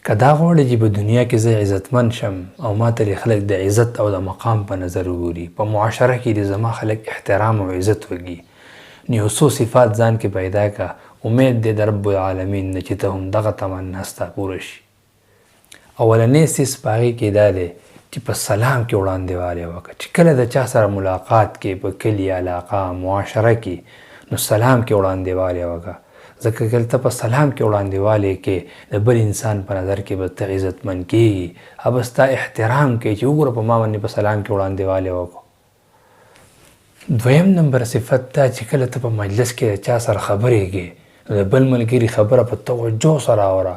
که دا غواړي چې په دنیا کې زه عزتمن شم او ما ته خلک د عزت او د مقام په نظر وګوري، په معاشره کې د زما خلک احترام او عزت وکړي، نو یو څو صفات ځان کې پیدا کا. امید دی د رب العالمین نه چې ته هم دغه تمنا ستا پوره شي. اولنی سیس په هغې کې دا دی چې په سلام کې وړاندې والی وکړه. چې کله د چا سره ملاقات کې په کلي، علاقه، معاشره کې، نو سلام کې وړاندې والی وکړه. ځکه کله ته په سلام کې وړاندې والی کې د بل انسان په نظر کې به ته عزتمن کېږي، هغه به ستا احترام کوي چې وګوره په ما باندې په سلام کې وړاندې والی وکړو. دویم نمبر صفت دا چې کله ته په مجلس کې د چا سره خبرې کې، نو د بل ملګري خبره په توجه سره اوره،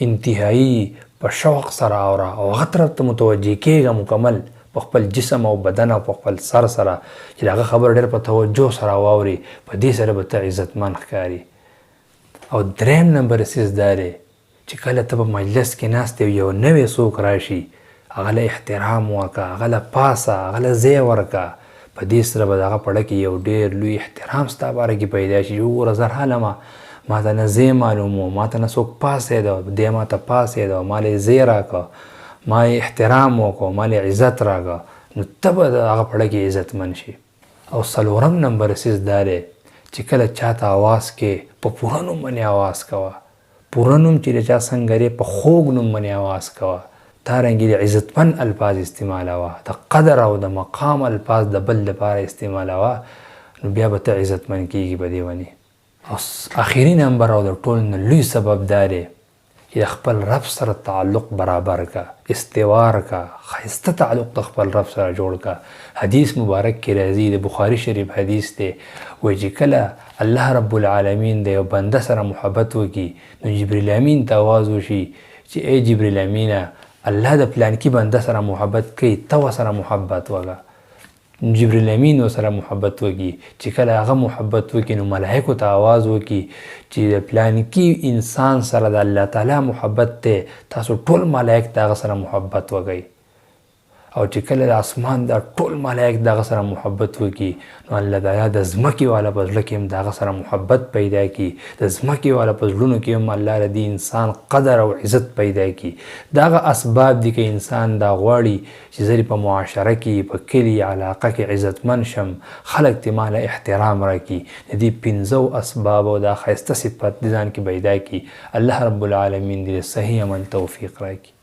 انتهایی په شوق سره اوره او هغه طرف ته متوجه کېږه مکمل په خپل جسم او بدن او په خپل سر سره، چې د هغه خبره ډېر په توجه سره واوري. په دې سره به ته عزتمن ښکاري. او دریم نمبر سیس دا دی چې کله ته په مجلس کې ناست یو نوی څوک راشي، هغه له احترام وکړه، هغه له پاسه، هغه له ځای ورکړه. په دې سره به د هغه په ډه کې یو ډېر لوی احترام ستا باره کې پیدا شي. وګوره زرحاله ما ته نه ځای معلوم و، ما ته نه څوک پاسېده، دی ما ته پاسېده، ما له ځای راکړه، ما احترام وکړو، ما له عزت راکړه، نو ته به د هغه په ډه کې عزتمن شي. او څلورم نمبر سیس دا دی چې کله چاته آواز کې په پوره نوم باندې آواز کوه. پوره نوم چې د چا څنګه دی، په خوږ نوم باندې آواز کوه. دارنګې د عزتمن الفاظ استعمالوه، د قدر او د مقام الفاظ د بل لپاره استعمالوه، نو بیا به ته عزتمن کېږي په دې باندې. او آخري نمبر او د ټول نه لوی سبب دا دی چې د خپل رب سره تعلق برابر کا، استوار کا، ښایسته تعلق د خپل رب سره جوړ کا. حدیث مبارک کې راځي، د بخاري شریف حدیث دی، وایي چې کله الله رب العالمین د یو بنده سره محبت وکړي، نو جبریل امین ته آواز وشي چې ای جبریل امینه، الله د پلانکي بنده سره محبت کوي، ته ورسره محبت وکړه. جبریل امین ورسره محبت وکړي. چې کله هغه محبت وکړي، نو ملائکو ته آواز وکړي چې د پلانکي انسان سره د الله تعالی محبت دی، تاسو ټول ملائک د هغه سره محبت وکړئ. او چې کله د اسمان د ټول ملائک د هغه سره محبت وکړي، نو الله تعالی د ځمکې والا په زړه کې هم د هغه سره محبت پیدا کړي. د ځمکې والا په زړونو کې هم الله د دې انسان قدر او عزت پیدا کړي. دا هغه اسباب دي که انسان دا غواړي چې زه په معاشره کې، په کلي، علاقه کې عزتمن شم، خلک ترې ماله احترام راکړي. د دې پنځو اسباب او دا ښایسته صفت د ځان کې پیدا کړي. الله رب العالمین دې صحیح عمل توفیق راکړي.